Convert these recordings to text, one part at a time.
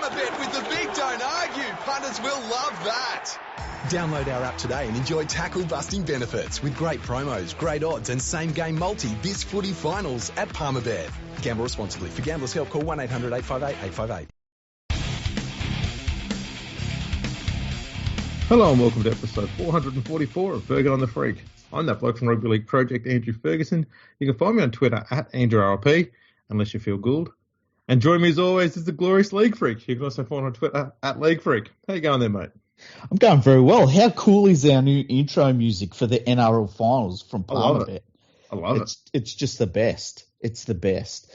Palmerbet with the big don't argue. Punters will love that. Download our app today and enjoy tackle-busting benefits with great promos, great odds and same-game multi this footy finals at Palmerbet. Gamble responsibly. For Gamblers' Help, call 1-800-858-858. Hello and welcome to episode 444 of Fergo on the Freak. I'm that bloke from Rugby League Project, Andrew Ferguson. You can find me on Twitter at AndrewRLP, unless you feel Gould. And join me as always is the glorious League Freak. You can also find me on Twitter at League Freak. How you going there, mate? I'm going very well. How cool is our new intro music for the NRL finals from Palmerbet? I love it. It's just the best. It's the best.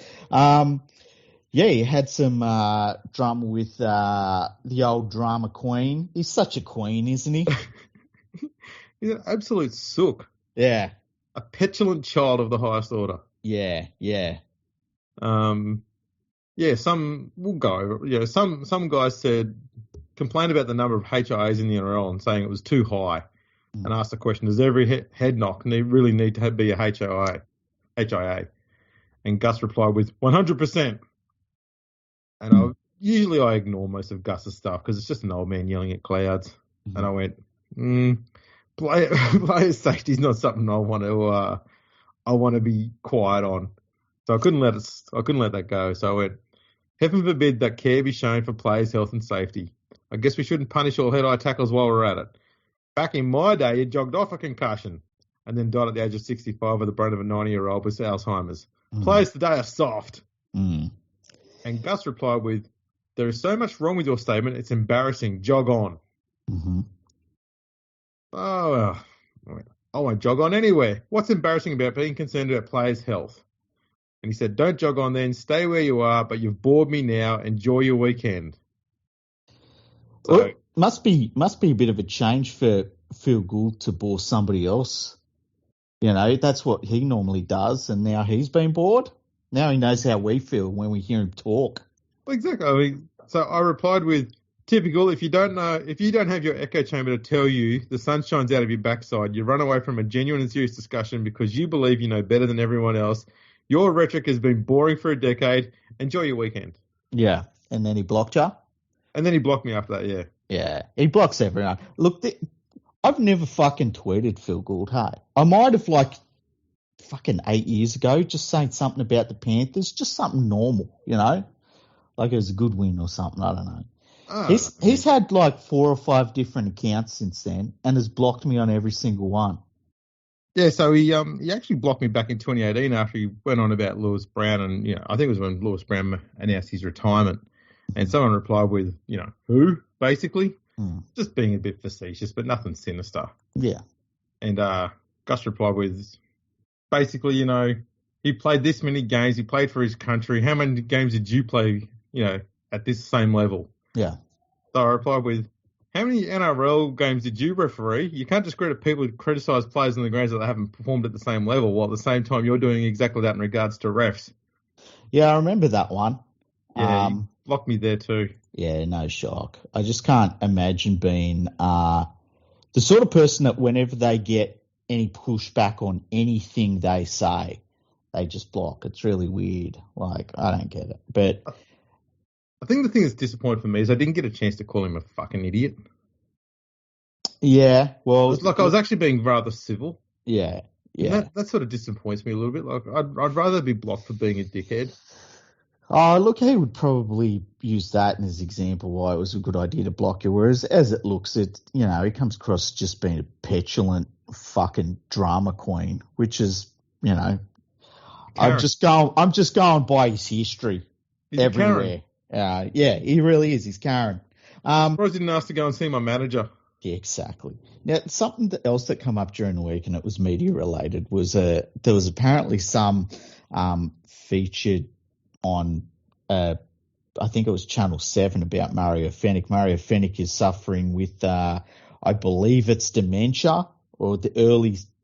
Yeah, you had some drama with the old drama queen. He's such a queen, isn't he? He's an absolute sook. Yeah. A petulant child of the highest order. Yeah. Some guys complained about the number of HIAs in the NRL and saying it was too high, and asked the question: does every head knock really need to be a HIA? And Gus replied with 100%. And usually I ignore most of Gus's stuff because it's just an old man yelling at clouds. And I went, player safety is not something I want to be quiet on. So I couldn't let that go. So I went, heaven forbid that care be shown for players' health and safety. I guess we shouldn't punish all head-eye tackles while we're at it. Back in my day, you jogged off a concussion and then died at the age of 65 with the brain of a 90-year-old with Alzheimer's. Players today are soft. And Gus replied with, there is so much wrong with your statement, it's embarrassing. Jog on. Oh, I won't jog on anywhere. What's embarrassing about being concerned about players' health? And he said, don't jog on then. Stay where you are, but you've bored me now. Enjoy your weekend. So, well, it must be a bit of a change for Phil Gould to bore somebody else. You know, that's what he normally does, and now he's been bored. Now he knows how we feel when we hear him talk. Exactly. So I replied with, typical, if you don't have your echo chamber to tell you the sun shines out of your backside, you run away from a genuine and serious discussion because you believe you know better than everyone else. Your rhetoric has been boring for a decade. Enjoy your weekend. Yeah. And then he blocked you? And then he blocked me after that, yeah. Yeah. He blocks everyone. Look, I've never fucking tweeted Phil Gould, hey. I might have, fucking 8 years ago, just saying something about the Panthers, just something normal, you know? Like it was a good win or something, I don't know. He's had 4 or 5 different accounts since then and has blocked me on every single one. Yeah, so he actually blocked me back in 2018 after he went on about Lewis Brown, and I think it was when Lewis Brown announced his retirement, and someone replied with who, basically, just being a bit facetious, but nothing sinister. Yeah, and Gus replied with basically, he played this many games, he played for his country. How many games did you play, at this same level? Yeah. So I replied with, how many NRL games did you referee? You can't just credit people who criticise players on the grounds that they haven't performed at the same level, while at the same time you're doing exactly that in regards to refs. Yeah, I remember that one. Yeah, you blocked me there too. Yeah, no shock. I just can't imagine being the sort of person that whenever they get any pushback on anything they say, they just block. It's really weird. I don't get it. But I think the thing that's disappointing for me is I didn't get a chance to call him a fucking idiot. Yeah, well... I was actually being rather civil. Yeah. That sort of disappoints me a little bit. I'd rather be blocked for being a dickhead. Oh, look, he would probably use that as an example why it was a good idea to block you, whereas as it looks, he comes across as just being a petulant fucking drama queen, which is, I'm just going by his history. He's everywhere. Yeah, he really is. He's Karen. I'm surprised he didn't ask to go and see my manager. Yeah, exactly. Now, something else that came up during the week, and it was media related, was there was apparently some featured on, I think it was Channel 7 about Mario Fenech. Mario Fenech is suffering with, I believe it's dementia or the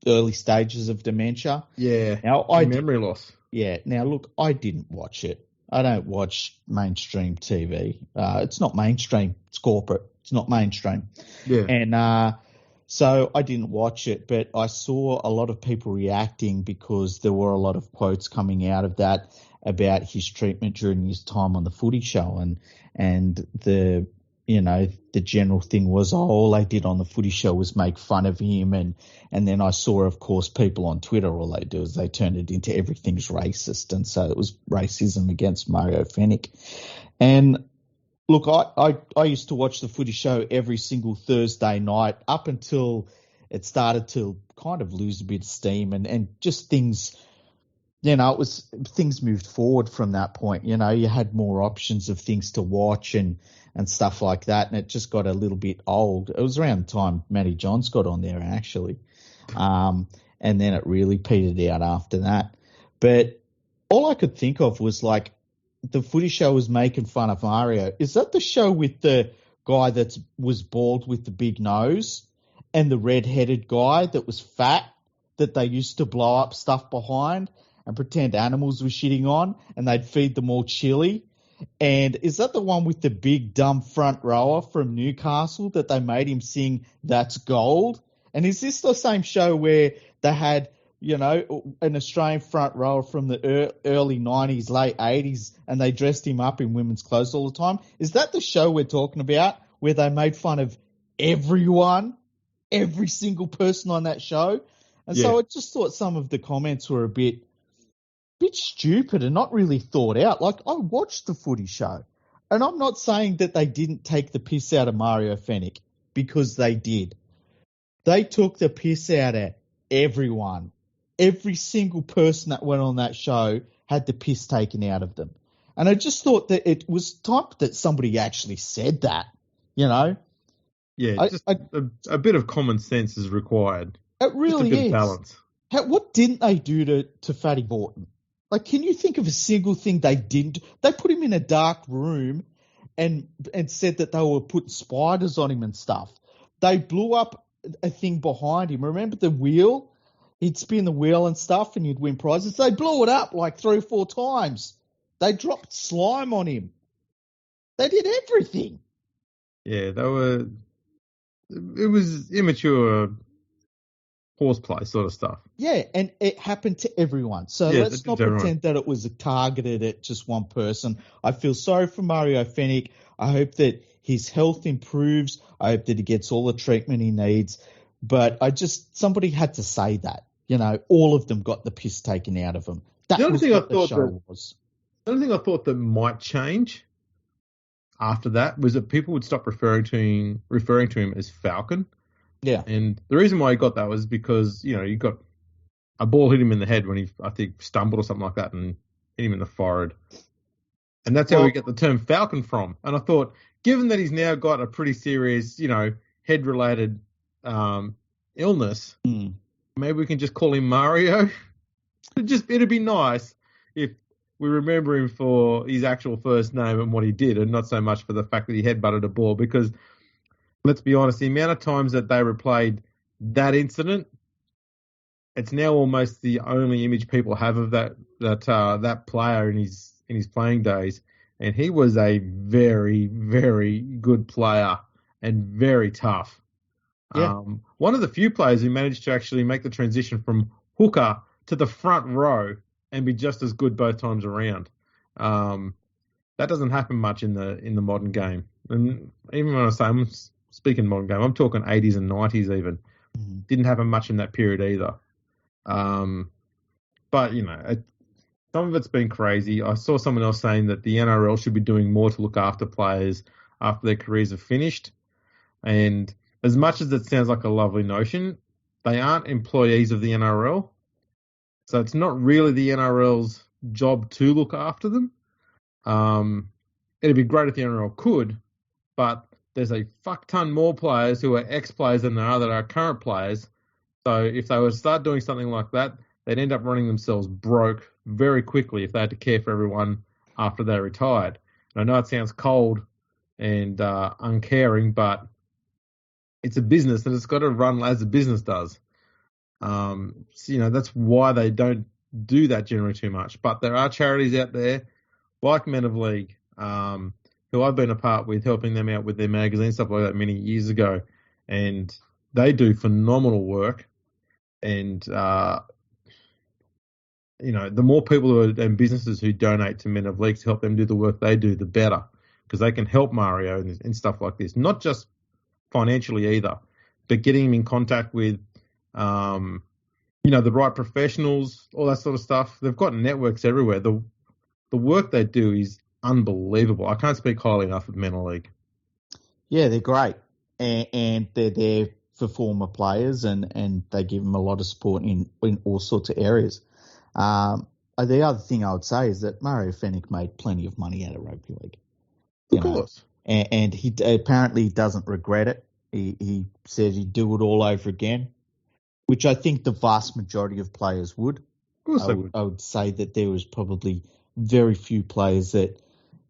early stages of dementia. Yeah, now, memory loss. Yeah. Now, look, I didn't watch it. I don't watch mainstream TV. It's not mainstream. It's corporate. It's not mainstream. Yeah. And So I didn't watch it, but I saw a lot of people reacting because there were a lot of quotes coming out of that about his treatment during his time on the Footy Show, and the general thing was, all they did on the Footy Show was make fun of him, and then I saw, of course, people on Twitter, all they do is they turn it into everything's racist, and so it was racism against Mario Fenech. And look, I used to watch the Footy Show every single Thursday night up until it started to kind of lose a bit of steam, and just things, things moved forward from that point. You had more options of things to watch and stuff like that, and it just got a little bit old. It was around the time Matty Johns got on there, actually. And then it really petered out after that. But all I could think of was like, the Footy Show was making fun of Mario. Is that the show with the guy that was bald with the big nose and the red-headed guy that was fat that they used to blow up stuff behind and pretend animals were shitting on, and they'd feed them all chili? And is that the one with the big dumb front rower from Newcastle that they made him sing "That's Gold"? And is this the same show where they had, an Australian front rower from the early 90s, late 80s, and they dressed him up in women's clothes all the time? Is that the show we're talking about, where they made fun of everyone, every single person on that show? And so I just thought some of the comments were a bit stupid and not really thought out. Like, I watched the Footy Show, and I'm not saying that they didn't take the piss out of Mario Fenech, because they did. They took the piss out of everyone. Every single person that went on that show had the piss taken out of them. And I just thought that it was time that somebody actually said that, Yeah, a bit of common sense is required. It really just a bit is. Of balance. What didn't they do to Fatty Borton? Like, can you think of a single thing they didn't? They put him in a dark room and said that they were putting spiders on him and stuff. They blew up a thing behind him. Remember the wheel? He'd spin the wheel and stuff, and he'd win prizes. They blew it up like 3 or 4 times. They dropped slime on him. They did everything. Yeah, it was immature horseplay sort of stuff. Yeah, and it happened to everyone. So let's not pretend that it was targeted at just one person. I feel sorry for Mario Fenech. I hope that his health improves. I hope that he gets all the treatment he needs. But somebody had to say that. All of them got the piss taken out of them. The only thing I thought that might change after that was that people would stop referring to him as Falcon. Yeah. And the reason why he got that was because, you got a ball hit him in the head when he, I think, stumbled or something like that and hit him in the forehead. And that's how we get the term Falcon from. And I thought, given that he's now got a pretty serious, head-related illness, maybe we can just call him Mario. It'd be nice if we remember him for his actual first name and what he did, and not so much for the fact that he headbutted a ball. Because let's be honest, the amount of times that they replayed that incident, it's now almost the only image people have of that player in his playing days. And he was a very, very good player and very tough. Yeah. One of the few players who managed to actually make the transition from hooker to the front row and be just as good both times around. That doesn't happen much in the modern game. And even when I say I'm speaking modern game, I'm talking 80s and 90s even. Mm-hmm. Didn't happen much in that period either. But, some of it's been crazy. I saw someone else saying that the NRL should be doing more to look after players after their careers are finished. And as much as it sounds like a lovely notion, they aren't employees of the NRL. So it's not really the NRL's job to look after them. It'd be great if the NRL could, but there's a fuck ton more players who are ex-players than there are that are current players. So if they were to start doing something like that, they'd end up running themselves broke very quickly if they had to care for everyone after they retired. And I know it sounds cold and uncaring, but it's a business and it's got to run as a business does. So, that's why they don't do that generally too much. But there are charities out there like Men of League, who I've been a part with, helping them out with their magazine, stuff like that many years ago. And They do phenomenal work, and the more people and businesses who donate to Men of League to help them do the work they do, the better, because they can help Mario and stuff like this. Not just financially either, but getting him in contact with, the right professionals, all that sort of stuff. They've got networks everywhere. The work they do is unbelievable. I can't speak highly enough of Men of League. Yeah, they're great, and they're there for former players, and they give them a lot of support in all sorts of areas. The other thing I would say is that Mario Fenech made plenty of money out of rugby league. Of course. And he apparently doesn't regret it. He said he'd do it all over again, which I think the vast majority of players would. Of course they would. I would say that there was probably very few players that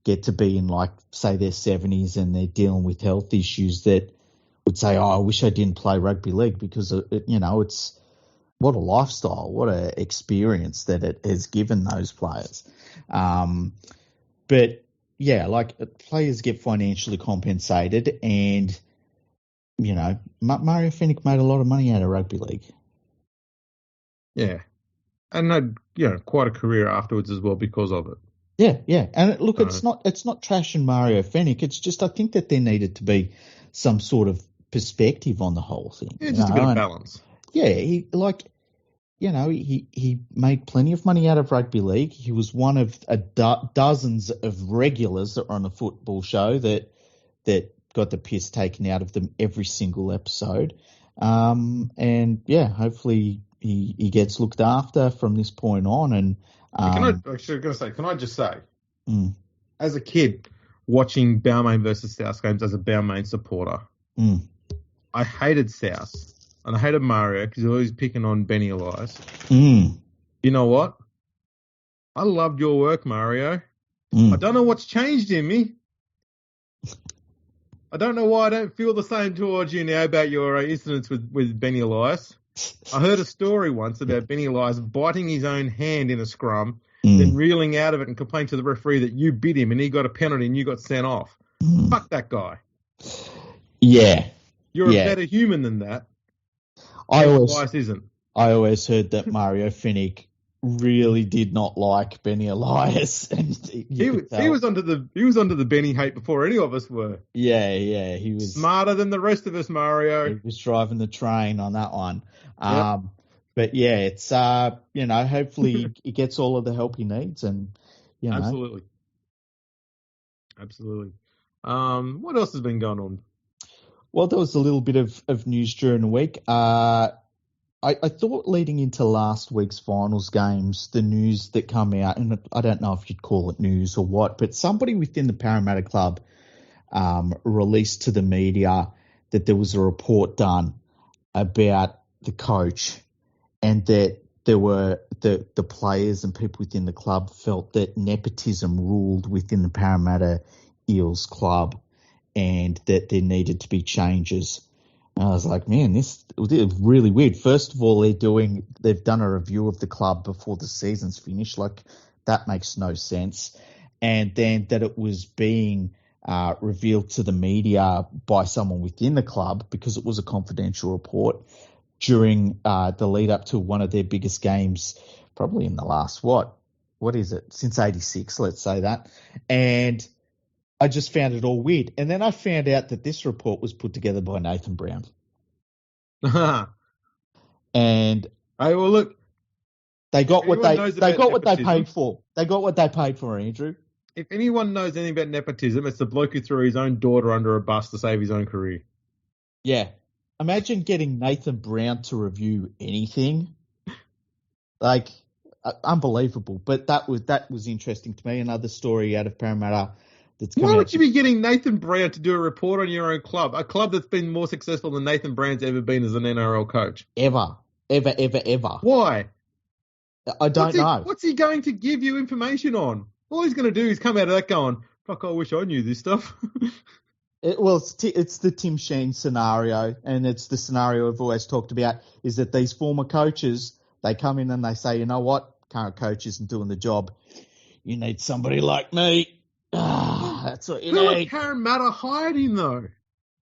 get to be in, like, say, their 70s and they're dealing with health issues that would say, I wish I didn't play rugby league, because, it's what a lifestyle, what an experience that it has given those players. But, yeah, like, players get financially compensated, and, Mario Fenech made a lot of money out of rugby league. Yeah. And had, quite a career afterwards as well because of it. Yeah. And look, it's not trashing Mario Fenech. It's just, I think that there needed to be some sort of perspective on the whole thing. Yeah, just a bit of balance. Yeah, he made plenty of money out of rugby league. He was one of dozens of regulars that were on the football show that got the piss taken out of them every single episode. And yeah, hopefully he gets looked after from this point on. And can I just say, as a kid watching Balmain versus South games as a Balmain supporter, I hated South and I hated Mario because he was always picking on Benny Elias. You know what? I loved your work, Mario. I don't know what's changed in me. I don't know why I don't feel the same towards you now about your incidents with Benny Elias. I heard a story once about Benny Elias biting his own hand in a scrum, then reeling out of it and complaining to the referee that you bit him and he got a penalty and you got sent off. Fuck that guy. Yeah. You're a better human than that. I always heard that Mario Fenech really did not like Benny Elias, and he was under the Benny hate before any of us were. Yeah, he was smarter than the rest of us, Mario. He was driving the train on that one. Yep. But yeah, it's hopefully he gets all of the help he needs, and absolutely. What else has been going on? Well, there was a little bit of news during the week. I thought leading into last week's finals games, the news that come out, and I don't know if you'd call it news or what, but somebody within the Parramatta club released to the media that there was a report done about the coach, and that there were the players and people within the club felt that nepotism ruled within the Parramatta Eels club, and that there needed to be changes. And I was like, man, this is really weird. First of all, they've done a review of the club before the season's finished. Like, that makes no sense. And then that it was being revealed to the media by someone within the club, because it was a confidential report, during the lead up to one of their biggest games, probably in the last, since 86, let's say that. And I just found it all weird. And then I found out that this report was put together by Nathan Brown. And hey, well, look, they got what they paid for. They got what they paid for, Andrew. If anyone knows anything about nepotism, it's the bloke who threw his own daughter under a bus to save his own career. Yeah. Imagine getting Nathan Brown to review anything. Like, unbelievable. But that was interesting to me. Another story out of Parramatta. Why would you be getting Nathan Brown to do a report on your own club? A club that's been more successful than Nathan Brown's ever been as an NRL coach. Ever. Why? I don't know. What's he going to give you information on? All he's going to do is come out of that going, fuck, I wish I knew this stuff. It's the Tim Sheen scenario, and it's the scenario I've always talked about, is that these former coaches, they come in and they say, you know what, current coach isn't doing the job. You need somebody like me. That's what you need. Parramatta hired him, though.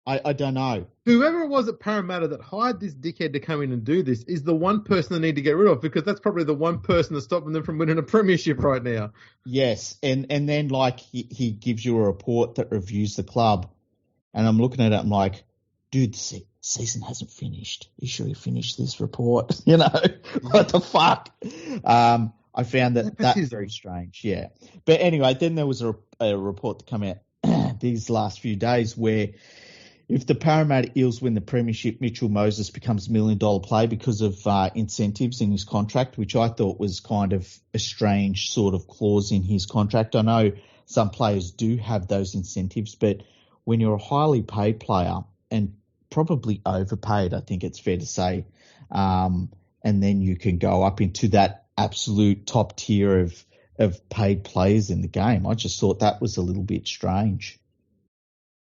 I don't know. Whoever it was at Parramatta that hired this dickhead to come in and do this is the one person they need to get rid of, because that's probably the one person that's stopping them from winning a premiership right now. Yes, and then like he gives you a report that reviews the club, and I'm looking at it, I'm like, dude, the season hasn't finished. You sure you finished this report? You know, what the fuck? I found that's very strange, yeah. But anyway, then there was a report that came out these last few days where if the Parramatta Eels win the premiership, Mitchell Moses becomes $1 million play because of incentives in his contract, which I thought was kind of a strange sort of clause in his contract. I know some players do have those incentives, but when you're a highly paid player and probably overpaid, I think it's fair to say, and then you can go up into that absolute top tier of paid players in the game. I just thought that was a little bit strange.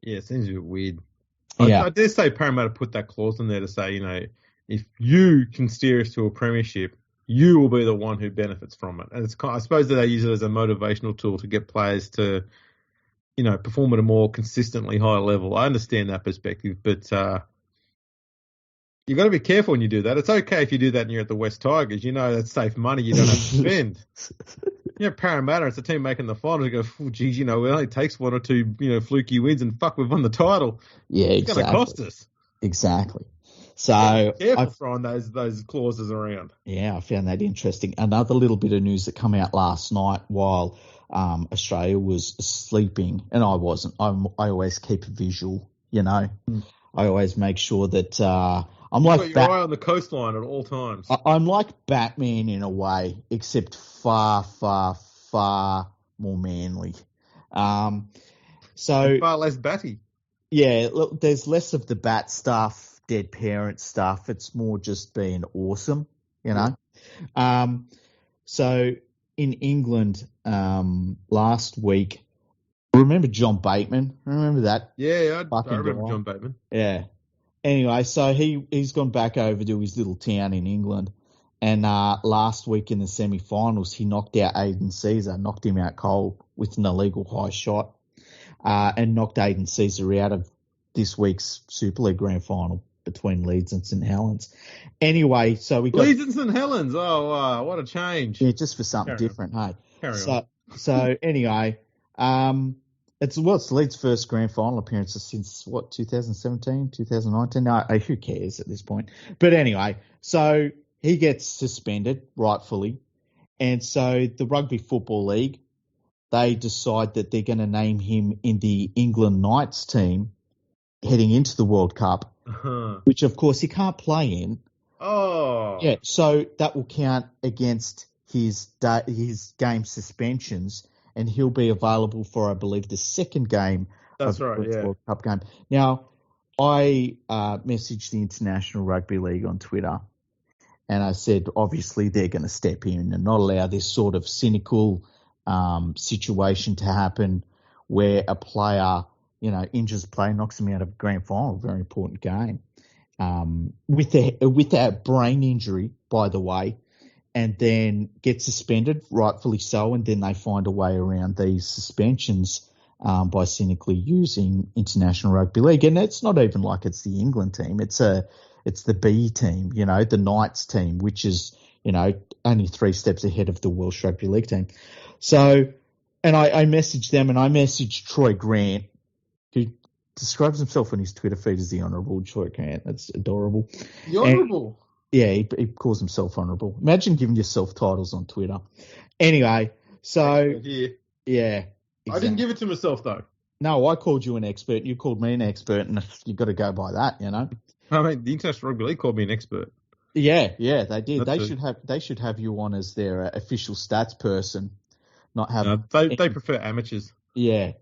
Yeah, it seems a bit weird. Yeah. I dare say Parramatta put that clause in there to say, you know, if you can steer us to a premiership, you will be the one who benefits from it. And I suppose that they use it as a motivational tool to get players to, you know, perform at a more consistently high level. I understand that perspective, but you've got to be careful when you do that. It's okay if you do that and you're at the West Tigers. You know, that's safe money you don't have to spend. You know, Parramatta, it's a team making the final. You go, oh, geez, you know, it only takes one or two, you know, fluky wins and fuck, we've won the title. Yeah, it's exactly. going to cost us. Exactly. So careful throwing those clauses around. Yeah, I found that interesting. Another little bit of news that came out last night while Australia was sleeping, and I wasn't. I always keep a visual, you know. I always make sure that I'm like your eye on the coastline at all times. I'm like Batman in a way, except far, far, far more manly. So and far less batty. Yeah, look, there's less of the bat stuff, dead parent stuff. It's more just being awesome, you know. So in England last week, remember John Bateman? Remember that? Yeah, I remember John Bateman. Yeah. Anyway, so he's gone back over to his little town in England, and last week in the semi-finals, he knocked out Aiden Caesar, knocked him out cold with an illegal high shot, and knocked Aiden Caesar out of this week's Super League Grand Final between Leeds and St Helens. Anyway, so we got Leeds and St Helens. Oh, what a change! Yeah, just for something different, hey. Carry on. So anyway, it's Leeds' first grand final appearances since 2017, 2019. No, who cares at this point? But anyway, so he gets suspended rightfully, and so the Rugby Football League, they decide that they're going to name him in the England Knights team heading into the World Cup, which of course he can't play in. Oh, yeah. So that will count against his game suspensions, and he'll be available for, I believe, the second game of the World Cup game. Now, I messaged the International Rugby League on Twitter, and I said, obviously, they're going to step in and not allow this sort of cynical situation to happen where a player, you know, injures play, knocks him out of a grand final, a very important game, with a brain injury, by the way, and then gets suspended, rightfully so, and then they find a way around these suspensions by cynically using International Rugby League. And it's not even like it's the England team. It's the B team, you know, the Knights team, which is, you know, only 3 steps ahead of the Welsh Rugby League team. So, and I messaged them, and I messaged Troy Grant, who describes himself on his Twitter feed as the Honourable Troy Grant. That's adorable. The Honourable? Yeah, he calls himself Honourable. Imagine giving yourself titles on Twitter. Anyway, so, yeah. Exactly. I didn't give it to myself, though. No, I called you an expert. You called me an expert, and you've got to go by that, you know. I mean, the International Rugby League called me an expert. Yeah, they did. They should have you on as their official stats person, not have. No, they prefer amateurs. Yeah,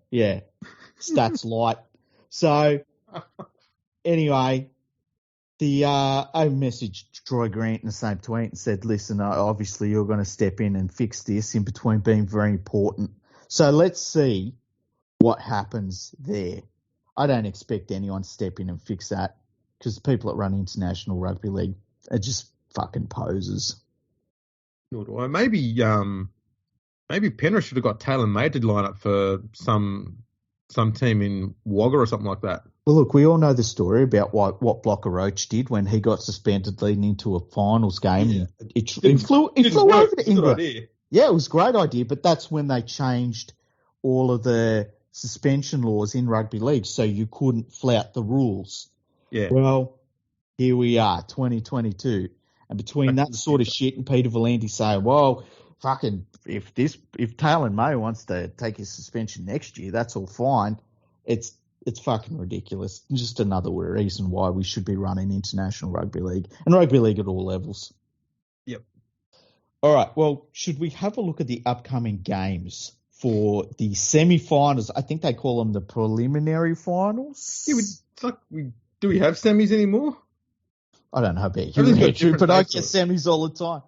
stats light. So anyway, I messaged Troy Grant in the same tweet and said, "Listen, obviously you're going to step in and fix this in between being very important. So let's see what happens there. I don't expect anyone to step in and fix that because the people that run International Rugby League are just fucking posers." Maybe Penrith should have got Taylor Made to line up for some team in Wagga or something like that. Well, look, we all know the story about what Blocker Roach did when he got suspended leading into a finals game. Yeah. It flew over to England. Idea. Yeah, it was a great idea, but that's when they changed all of the suspension laws in rugby league, so you couldn't flout the rules. Yeah. Well, here we are, 2022, and between that sort of shit and Peter V'landys saying, well, fucking, if Taylor May wants to take his suspension next year, that's all fine. It's fucking ridiculous. Just another reason why we should be running international rugby league and rugby league at all levels. Yep. All right. Well, should we have a look at the upcoming games for the semi-finals? I think they call them the preliminary finals. Yeah, do we have semis anymore? I don't know about you, but I get semis all the time.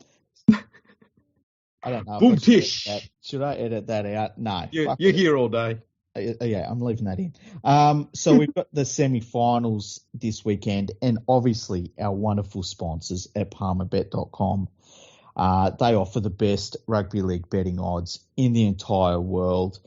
I don't know. Boom tish. Should I edit that out? No. You're here all day. Yeah, I'm leaving that in. So we've got the semi-finals this weekend, and obviously our wonderful sponsors at Palmerbet.com. They offer the best rugby league betting odds in the entire world.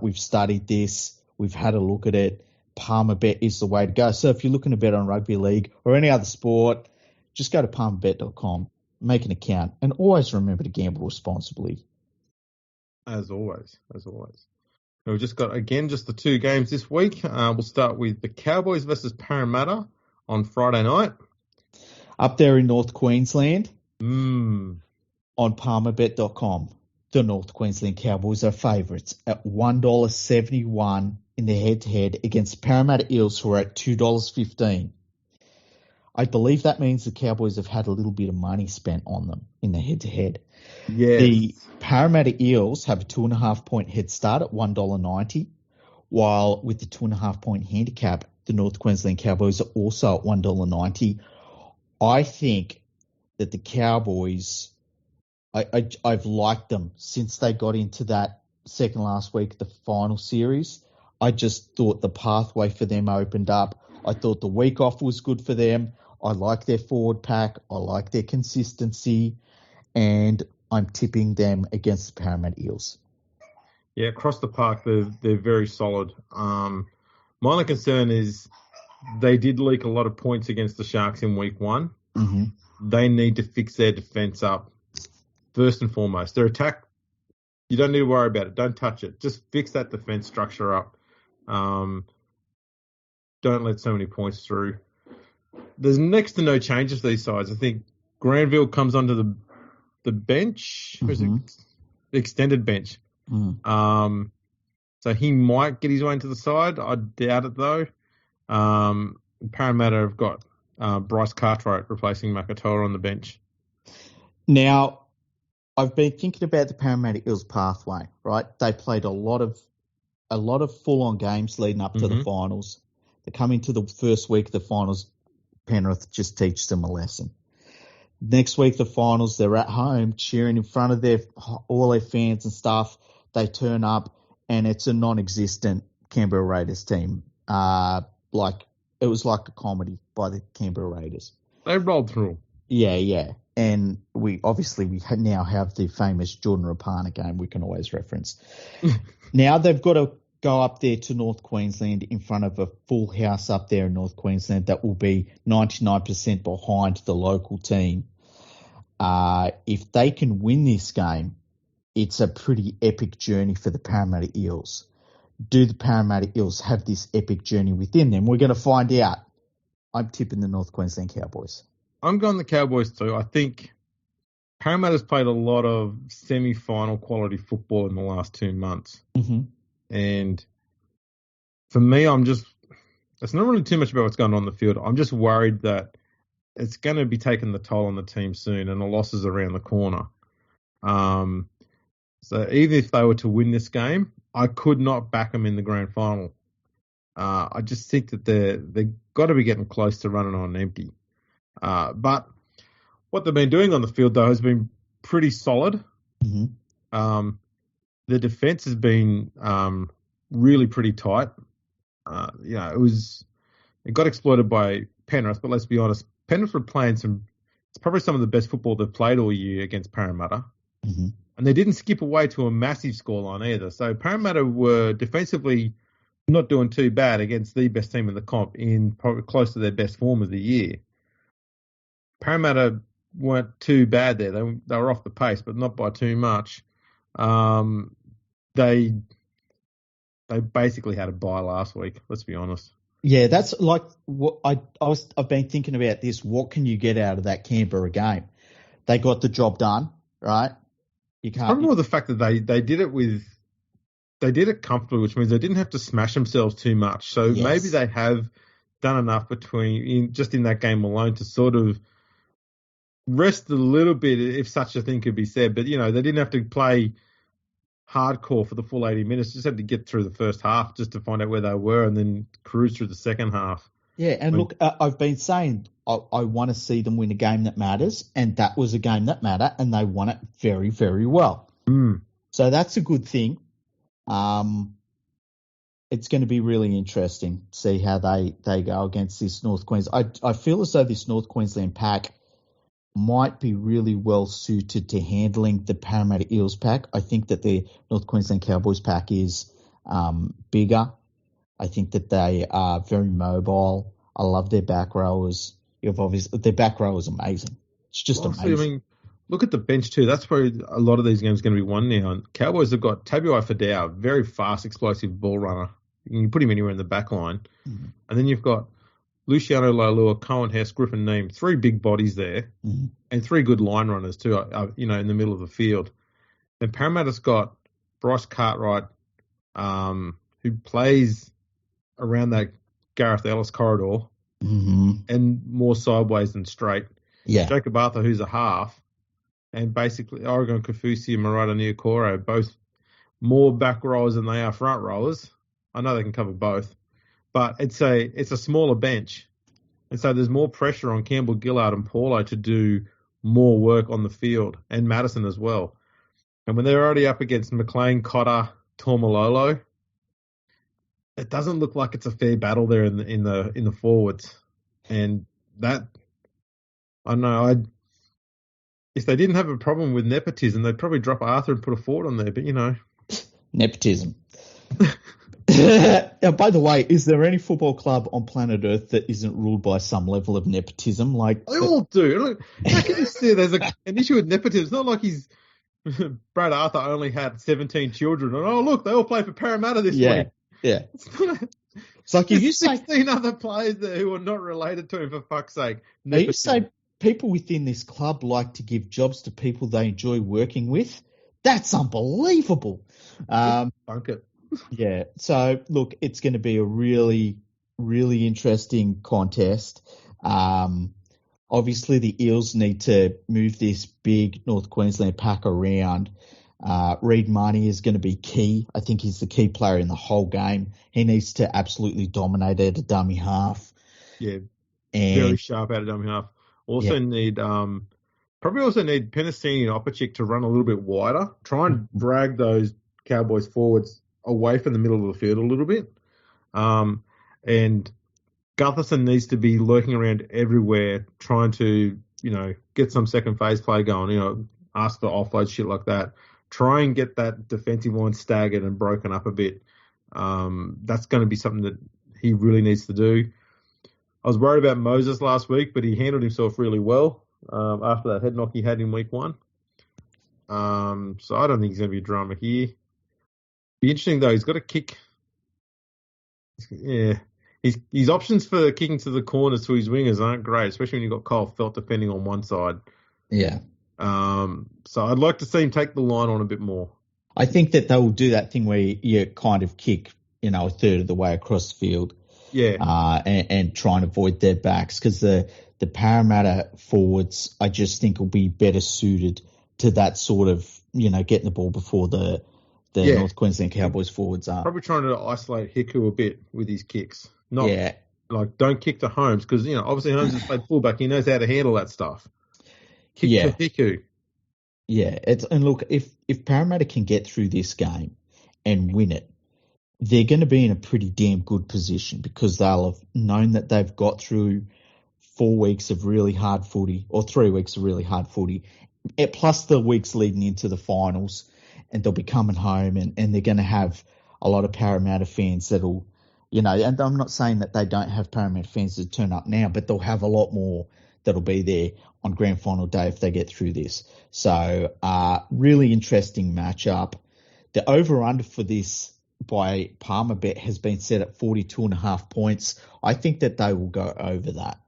We've studied this. We've had a look at it. Palmerbet is the way to go. So if you're looking to bet on rugby league or any other sport, just go to Palmerbet.com, make an account, and always remember to gamble responsibly. As always. We've just got, again, just the two games this week. We'll start with the Cowboys versus Parramatta on Friday night. Up there in North Queensland. On Palmerbet.com, the North Queensland Cowboys are favourites at $1.71 in the head-to-head against Parramatta Eels, who are at $2.15. I believe that means the Cowboys have had a little bit of money spent on them in the head-to-head. Yes. The Parramatta Eels have a 2.5-point head start at $1.90, while with the 2.5-point handicap, the North Queensland Cowboys are also at $1.90. I think that the Cowboys, I've liked them since they got into that second last week, the final series. I just thought the pathway for them opened up. I thought the week off was good for them. I like their forward pack. I like their consistency. And I'm tipping them against the Parramatta Eels. Yeah, across the park, they're very solid. My only concern is they did leak a lot of points against the Sharks in week one. Mm-hmm. They need to fix their defence up first and foremost. Their attack, you don't need to worry about it. Don't touch it. Just fix that defence structure up. Don't let so many points through. There's next to no changes to these sides. I think Granville comes onto the bench. Mm-hmm. The extended bench. Mm. So he might get his way into the side. I doubt it, though. Parramatta have got Bryce Cartwright replacing Makatoa on the bench. Now, I've been thinking about the Parramatta Eels pathway, right? They played a lot of full-on games leading up to the finals. They come into the first week of the finals, Penrith just teaches them a lesson. Next week, the finals, they're at home cheering in front of all their fans and stuff. They turn up, and it's a non-existent Canberra Raiders team. It was like a comedy by the Canberra Raiders. They rolled through. Yeah. And we now have the famous Jordan Rapana game we can always reference. Now they've got to go up there to North Queensland in front of a full house up there in North Queensland that will be 99% behind the local team. If they can win this game, it's a pretty epic journey for the Parramatta Eels. Do the Parramatta Eels have this epic journey within them? We're going to find out. I'm tipping the North Queensland Cowboys. I'm going the Cowboys too. I think Parramatta's played a lot of semi-final quality football in the last 2 months. Mm-hmm. And for me, it's not really too much about what's going on the field. I'm just worried that it's going to be taking the toll on the team soon and the losses around the corner. So even if they were to win this game, I could not back them in the grand final. I just think that they've got to be getting close to running on empty. But what they've been doing on the field, though, has been pretty solid. Mm-hmm. The defense has been really pretty tight. It got exploited by Penrith, but let's be honest, Penrith were playing it's probably some of the best football they've played all year against Parramatta. Mm-hmm. And they didn't skip away to a massive scoreline either. So Parramatta were defensively not doing too bad against the best team in the comp in probably close to their best form of the year. Parramatta weren't too bad there. They were off the pace, but not by too much. They basically had a bye last week. Let's be honest. Yeah, that's like what I've been thinking about this. What can you get out of that Canberra game? They got the job done, right? You can't. Probably more the fact that they did it comfortably, which means they didn't have to smash themselves too much. So maybe they have done enough in that game alone to sort of rest a little bit, if such a thing could be said. But, they didn't have to play hardcore for the full 80 minutes. Just had to get through the first half just to find out where they were and then cruise through the second half. Yeah, and look, I've been saying I want to see them win a game that matters, and that was a game that mattered, and they won it very, very well. So that's a good thing. It's going to be really interesting to see how they go against this North Queensland. I feel as though this North Queensland pack might be really well suited to handling the Parramatta Eels pack. I think that the North Queensland Cowboys pack is bigger. I think that they are very mobile. I love their back rowers. Their back row is amazing. It's just amazing. I mean, look at the bench too. That's where a lot of these games are going to be won now. And Cowboys have got Tabuai Fidau, very fast, explosive ball runner. You can put him anywhere in the back line. Mm-hmm. And then you've got Luciano Leilua, Cohen Hess, Griffin Neame, three big bodies there, and three good line runners too, in the middle of the field. And Parramatta's got Bryce Cartwright, who plays around that Gareth Ellis corridor, and more sideways than straight. Yeah. Jacob Arthur, who's a half, and basically Oregon Kafusi and Murata Niokoro, both more back rowers than they are front rowers. I know they can cover both, but it's a smaller bench, and so there's more pressure on Campbell, Gillard, and Paulo to do more work on the field, and Madison as well. And when they're already up against McLean, Cotter, Tormalolo, it doesn't look like it's a fair battle there in the forwards. And that, I don't know, if they didn't have a problem with nepotism, they'd probably drop Arthur and put a forward on there. But nepotism. By the way, is there any football club on planet Earth that isn't ruled by some level of nepotism? Like they all do. How can you see there's an issue with nepotism? It's not like Brad Arthur only had 17 children, and look, they all play for Parramatta this week. Yeah. It's like if you say 16 other players there who are not related to him, for fuck's sake. You say people within this club like to give jobs to people they enjoy working with. That's unbelievable. Bunk it. Yeah. So look, it's going to be a really, really interesting contest. Obviously, the Eels need to move this big North Queensland pack around. Reid Marnie is going to be key. I think he's the key player in the whole game. He needs to absolutely dominate at a dummy half. Yeah, very sharp out of dummy half. Need probably also need Penasini and Opachik to run a little bit wider. Try and drag those Cowboys forwards away from the middle of the field a little bit. And Gutherson needs to be lurking around everywhere, trying to get some second phase play going. Ask for offload, shit like that. Try and get that defensive line staggered and broken up a bit. That's going to be something that he really needs to do. I was worried about Moses last week, but he handled himself really well after that head knock he had in week 1. So I don't think he's going to be a drama here. Be interesting though. He's got a kick. Yeah, his options for kicking to the corners to his wingers aren't great, especially when you've got Kyle Felt defending on one side. Yeah. So I'd like to see him take the line on a bit more. I think that they will do that thing where you kind of kick, a third of the way across the field. Yeah. And try and avoid their backs, because the Parramatta forwards, I just think, will be better suited to that sort of, getting the ball before the North Queensland Cowboys forwards are. Probably trying to isolate Hiku a bit with his kicks. Don't kick to Holmes, because, obviously Holmes has played fullback. He knows how to handle that stuff. Kick to Hiku. Yeah, and look, if Parramatta can get through this game and win it, they're going to be in a pretty damn good position, because they'll have known that they've got through 4 weeks of really hard footy, or 3 weeks of really hard footy, plus the weeks leading into the finals, and they'll be coming home, and they're going to have a lot of Parramatta fans that'll And I'm not saying that they don't have Parramatta fans that turn up now, but they'll have a lot more that'll be there on grand final day if they get through this. So, really interesting matchup. The over-under for this by Palmerbet has been set at 42.5 points. I think that they will go over that.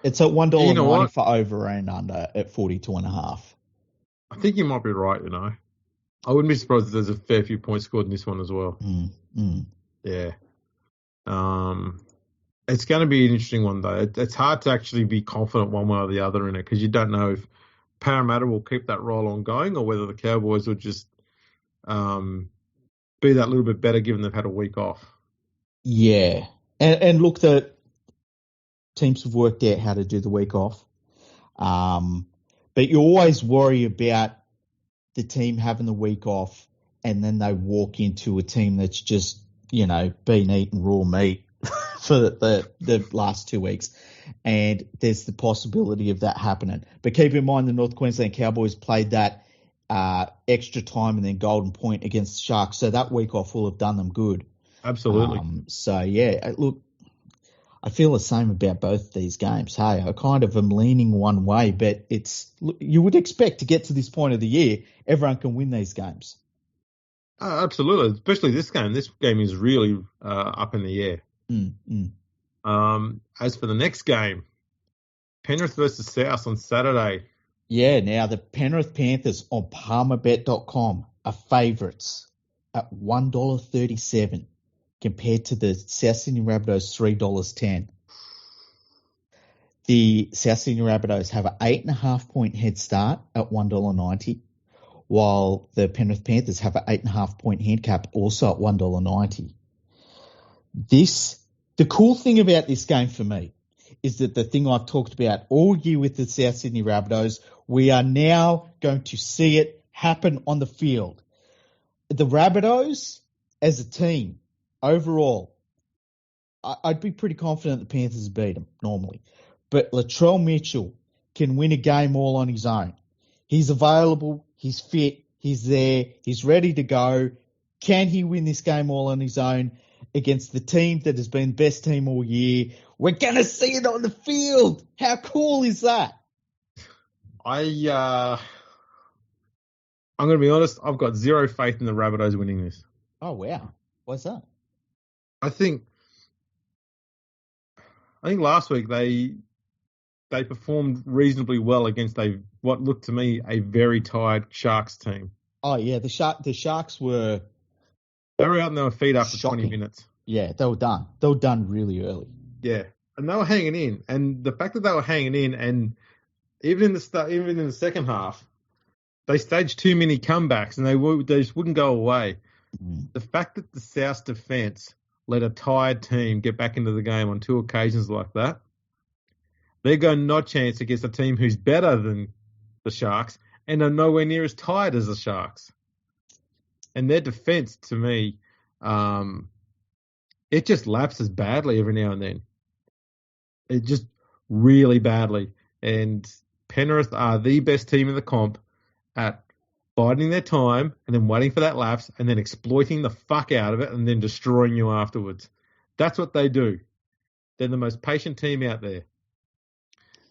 It's at $1.90 for over and under at 42.5. I think you might be right, I wouldn't be surprised if there's a fair few points scored in this one as well. Yeah. It's going to be an interesting one, though. It's hard to actually be confident one way or the other in it because you don't know if Parramatta will keep that roll on going or whether the Cowboys will just be that little bit better given they've had a week off. Yeah. And look, the teams have worked out how to do the week off. But you always worry about the team having the week off and then they walk into a team that's just, been eating raw meat for the last 2 weeks. And there's the possibility of that happening. But keep in mind the North Queensland Cowboys played that extra time and then Golden Point against the Sharks. So that week off will have done them good. Absolutely. Look, I feel the same about both these games. Hey, I kind of am leaning one way, but you would expect to get to this point of the year, everyone can win these games. Absolutely, especially this game. This game is really up in the air. As for the next game, Penrith versus South on Saturday. Yeah, now the Penrith Panthers on Palmerbet.com are favourites at $1.37 compared to the South Sydney Rabbitohs $3.10. The South Sydney Rabbitohs have an 8.5 point head start at $1.90, while the Penrith Panthers have an 8.5 point handicap also at $1.90. The cool thing about this game for me is that the thing I've talked about all year with the South Sydney Rabbitohs, we are now going to see it happen on the field. The Rabbitohs, as a team, overall, I'd be pretty confident the Panthers beat them normally. But Latrell Mitchell can win a game all on his own. He's available, he's fit, he's there, he's ready to go. Can he win this game all on his own against the team that has been the best team all year? We're going to see it on the field. How cool is that? I'm going to be honest, I've got zero faith in the Rabbitohs winning this. Oh, wow. Why's that? I think last week they performed reasonably well against what looked to me a very tired Sharks team. Oh yeah, the Sharks were. They were out on their feet after shocking. 20 minutes. Yeah, they were done. They were done really early. Yeah, and they were hanging in, and the fact that they were hanging in, and even in the second half, they staged too many comebacks, and they just wouldn't go away. The fact that the South defence let a tired team get back into the game on 2 occasions like that, they're going no chance against a team who's better than the Sharks and are nowhere near as tired as the Sharks. And their defence, to me, it just lapses badly every now and then. It just really badly. And Penrith are the best team in the comp at biding their time and then waiting for that lapse and then exploiting the fuck out of it and then destroying you afterwards. That's what they do. They're the most patient team out there.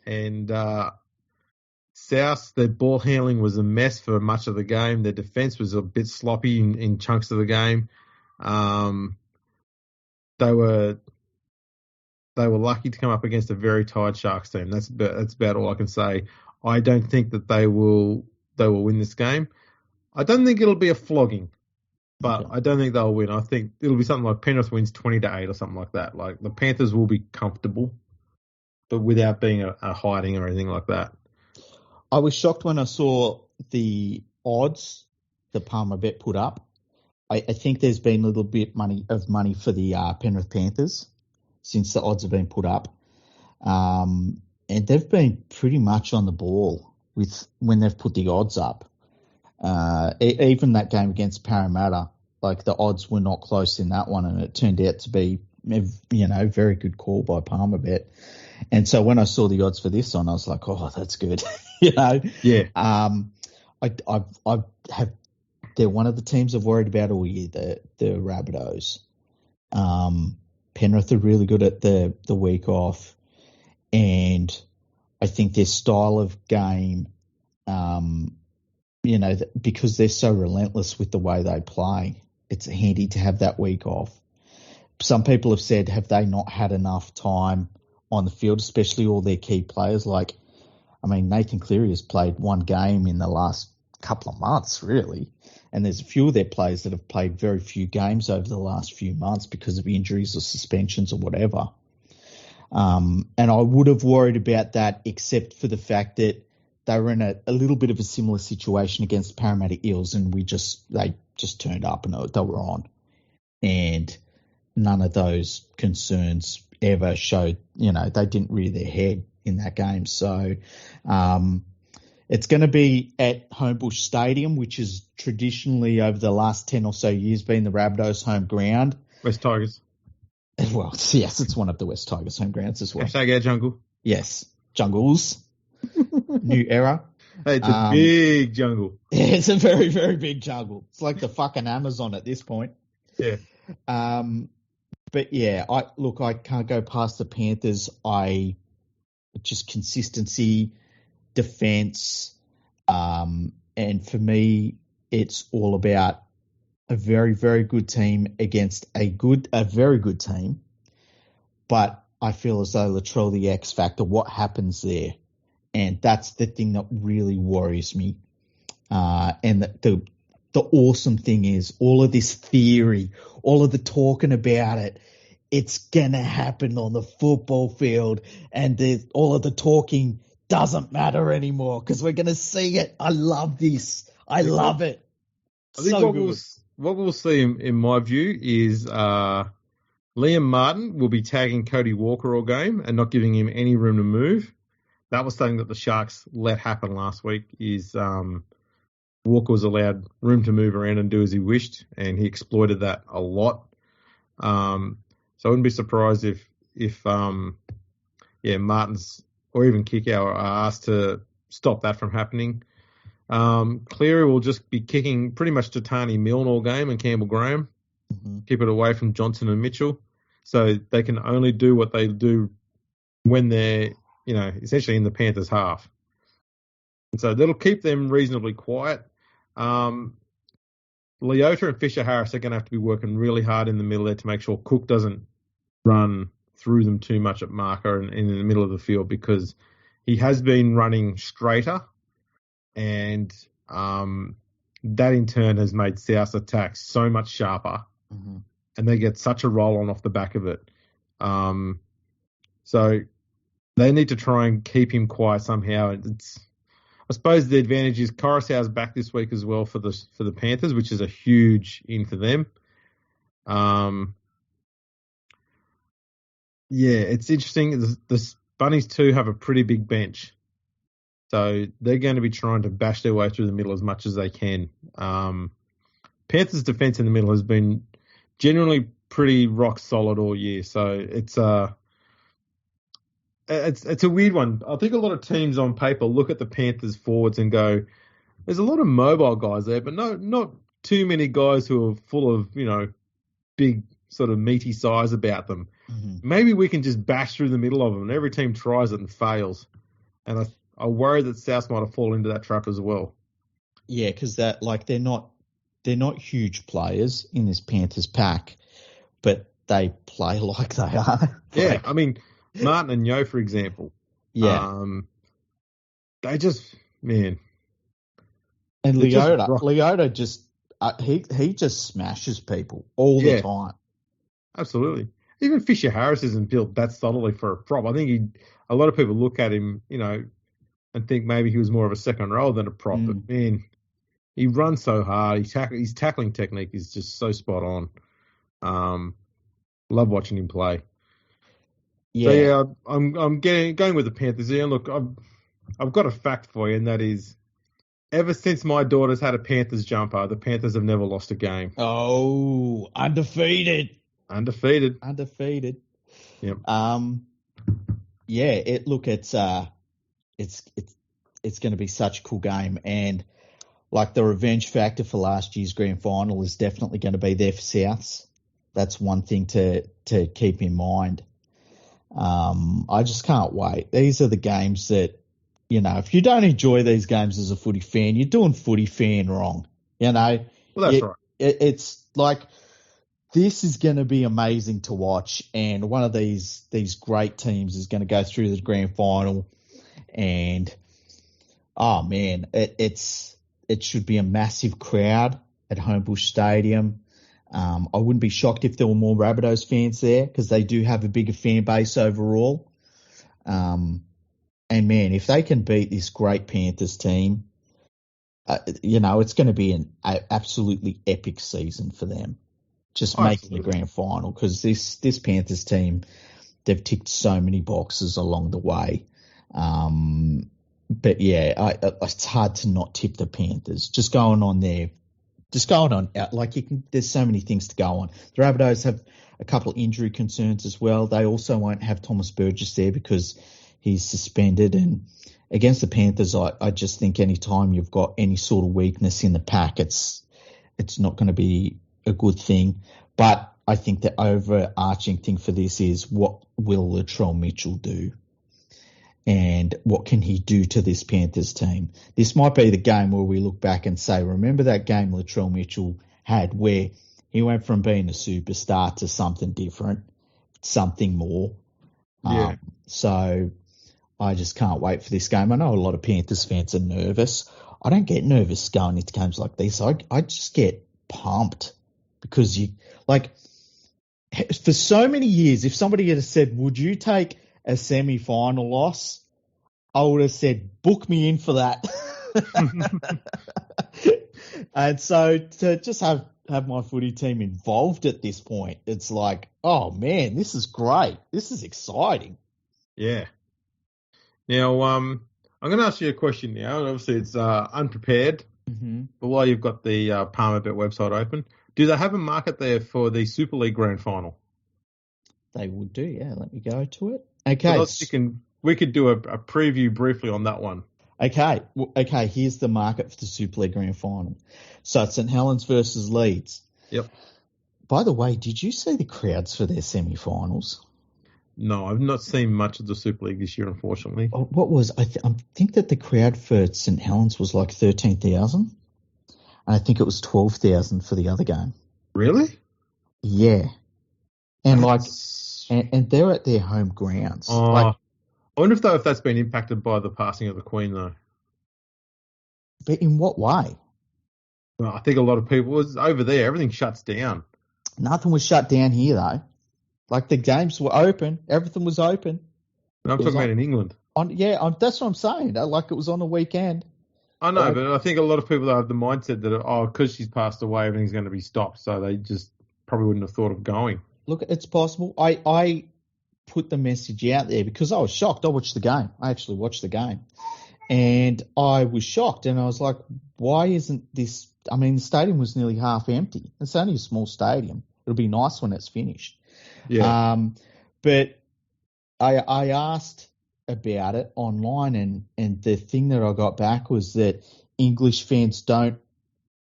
And South, their ball handling was a mess for much of the game. Their defence was a bit sloppy in chunks of the game. They were lucky to come up against a very tired Sharks team. That's about all I can say. I don't think that they will win this game. I don't think it'll be a flogging, but I don't think they'll win. I think it'll be something like Penrith wins 20-8 or something like that. Like the Panthers will be comfortable, but without being a hiding or anything like that. I was shocked when I saw the odds that Palmerbet put up. I think there's been a little bit of money for the Penrith Panthers since the odds have been put up. And they've been pretty much on the ball when they've put the odds up. Even that game against Parramatta, like the odds were not close in that one, and it turned out to be, very good call by Palmerbet. And so when I saw the odds for this one, I was like, oh, that's good. Yeah. I have they're one of the teams I've worried about all year, the Rabbitohs. Penrith are really good at the week off, and I think their style of game, because they're so relentless with the way they play, it's handy to have that week off. Some people have said, have they not had enough time on the field, especially all their key players? Nathan Cleary has played one game in the last couple of months, really. And there's a few of their players that have played very few games over the last few months because of injuries or suspensions or whatever. And I would have worried about that, except for the fact that they were in a little bit of a similar situation against Parramatta Eels, and they just turned up and they were on. And none of those concerns ever showed, they didn't rear their head in that game. So it's going to be at Homebush Stadium, which is traditionally over the last 10 or so years been the Rabbitohs' home ground. West Tigers. Well, yes, it's one of the West Tigers' home grounds as well. Hashtag our jungle. Yes, jungles. New era. Hey, it's a big jungle. Yeah, it's a very, very big jungle. It's like the fucking Amazon at this point. Yeah. But yeah, I can't go past the Panthers. Just consistency, defense, and for me, it's all about a very, very good team against a very good team. But I feel as though Latrell the X factor, what happens there? And that's the thing that really worries me. And the awesome thing is all of this theory, all of the talking about it, it's going to happen on the football field, and all of the talking doesn't matter anymore because we're going to see it. I love this. I love it. I think what we'll see in my view is Liam Martin will be tagging Cody Walker all game and not giving him any room to move. That was something that the Sharks let happen last week, is Walker was allowed room to move around and do as he wished, and he exploited that a lot. So I wouldn't be surprised if Martins or even Kickow are asked to stop that from happening. Cleary will just be kicking pretty much to Tani Milne all game and Campbell Graham. Mm-hmm. Keep it away from Johnson and Mitchell. So they can only do what they do when they're, essentially in the Panthers' half. And so that'll keep them reasonably quiet. Leota and Fisher-Harris are going to have to be working really hard in the middle there to make sure Cook doesn't run through them too much at marker and in the middle of the field, because he has been running straighter, and that in turn has made South's attacks so much sharper, mm-hmm. and they get such a roll on off the back of it. So they need to try and keep him quiet somehow. I suppose the advantage is Coruscant's back this week as well for the Panthers, which is a huge in for them. It's interesting. The Bunnies too have a pretty big bench, so they're going to be trying to bash their way through the middle as much as they can. Panthers' defense in the middle has been generally pretty rock solid all year, so it's a weird one. I think a lot of teams on paper look at the Panthers forwards and go, there's a lot of mobile guys there, but not too many guys who are full of, big sort of meaty size about them. Mm-hmm. Maybe we can just bash through the middle of them, and every team tries it and fails. And I worry that South might have fallen into that trap as well. Yeah, because they're not huge players in this Panthers pack, but they play like they are. Yeah, I mean, Martin and Yo, for example. Yeah. They just, man. And Leota just, he just smashes people all the time. Absolutely. Even Fisher-Harris isn't built that solidly for a prop. I think a lot of people look at him, and think maybe he was more of a second row than a prop. Mm. But, man, he runs so hard. His tackling technique is just so spot on. Love watching him play. Yeah. So, I'm going with the Panthers here. Look, I've got a fact for you, and that is, ever since my daughter's had a Panthers jumper, the Panthers have never lost a game. Oh, undefeated. Undefeated. Yep. It's going to be such a cool game, and like the revenge factor for last year's grand final is definitely going to be there for Souths. That's one thing to keep in mind. I just can't wait. These are the games that, if you don't enjoy these games as a footy fan, you're doing footy fan wrong. Well, that's right. It's like, this is going to be amazing to watch, and one of these great teams is going to go through the grand final, and oh man, it should be a massive crowd at Homebush Stadium. I wouldn't be shocked if there were more Rabbitohs fans there, because they do have a bigger fan base overall. And man, if they can beat this great Panthers team, it's going to be an absolutely epic season for them. Just making the grand final, because this Panthers team, they've ticked so many boxes along the way. But yeah, it's hard to not tip the Panthers. Just going on, like there's so many things to go on. The Rabbitohs have a couple of injury concerns as well. They also won't have Thomas Burgess there because he's suspended. And against the Panthers, I just think any time you've got any sort of weakness in the pack, it's not going to be a good thing. But I think the overarching thing for this is, what will Latrell Mitchell do? And what can he do to this Panthers team? This might be the game where we look back and say, remember that game Latrell Mitchell had where he went from being a superstar to something different, something more. Yeah. So I just can't wait for this game. I know a lot of Panthers fans are nervous. I don't get nervous going into games like this. I just get pumped, because for so many years, if somebody had said, would you take a semi-final loss, I would have said, book me in for that. And so to just have my footy team involved at this point, it's like, oh man, this is great. This is exciting. Yeah. Now, I'm going to ask you a question now. Obviously, it's unprepared, but while you've got the Palmerbet website open, do they have a market there for the Super League Grand Final? They would do, yeah. Let me go to it. Okay. We could do a preview briefly on that one. Okay. Okay, here's the market for the Super League Grand Final. So it's St Helens versus Leeds. Yep. By the way, did you see the crowds for their semi-finals? No, I've not seen much of the Super League this year, unfortunately. What was I think that the crowd for St Helens was like 13,000, and I think it was 12,000 for the other game. Really? Yeah. And and they're at their home grounds. I wonder if that's been impacted by the passing of the Queen, though. But in what way? Well, I think a lot of people was over there. Everything shuts down. Nothing was shut down here, though. Like, the games were open. Everything was open. And I'm talking about in England. That's what I'm saying. Like, it was on a weekend. I know, but I think a lot of people have the mindset that, because she's passed away, everything's going to be stopped. So they just probably wouldn't have thought of going. Look, it's possible. I put the message out there because I was shocked. I watched the game. I actually watched the game. And I was shocked. And I was like, why isn't this... I mean, the stadium was nearly half empty. It's only a small stadium. It'll be nice when it's finished. Yeah. But I asked about it online, and the thing that I got back was that English fans don't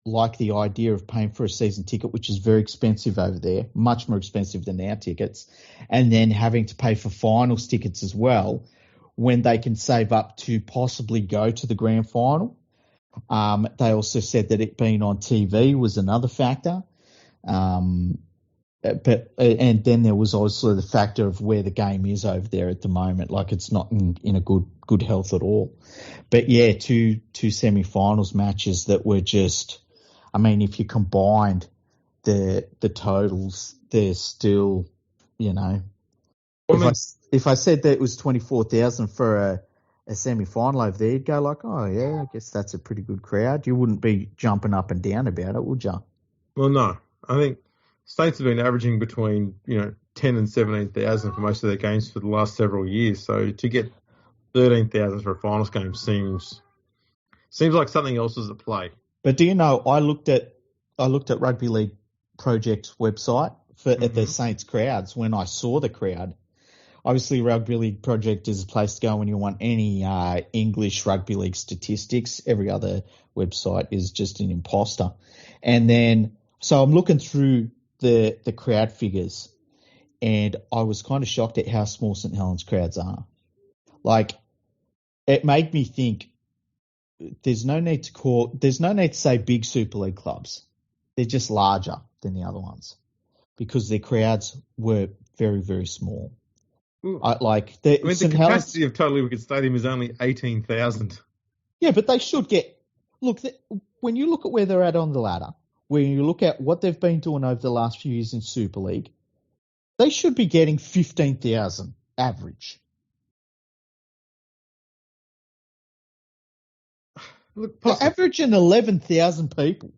like the idea of paying for a season ticket, which is very expensive over there, much more expensive than our tickets, and then having to pay for finals tickets as well when they can save up to possibly go to the grand final. They also said that it being on TV was another factor. And then there was also the factor of where the game is over there at the moment. Like, it's not in a good health at all. But yeah, two semi-finals matches that were just, I mean, if you combined the totals, they're still, if I said that it was 24,000 for a semi-final over there, you'd go like, oh yeah, I guess that's a pretty good crowd. You wouldn't be jumping up and down about it, would you? Well, no. I think States have been averaging between 10 and 17,000 for most of their games for the last several years. So to get 13,000 for a finals game seems like something else is at play. But do you know, I looked at Rugby League Project's website at the Saints crowds when I saw the crowd. obviously, Rugby League Project is a place to go when you want any English rugby league statistics. Every other website is just an imposter. And then, so I'm looking through the crowd figures, and I was kind of shocked at how small St. Helens crowds are. Like, it made me think there's no need to say big Super League clubs. They're just larger than the other ones because their crowds were very, very small. The capacity of Total Wicket Stadium is only 18,000. Yeah, but they should get... Look, when you look at where they're at on the ladder, when you look at what they've been doing over the last few years in Super League, they should be getting 15,000 average. Look, they're averaging 11,000 people.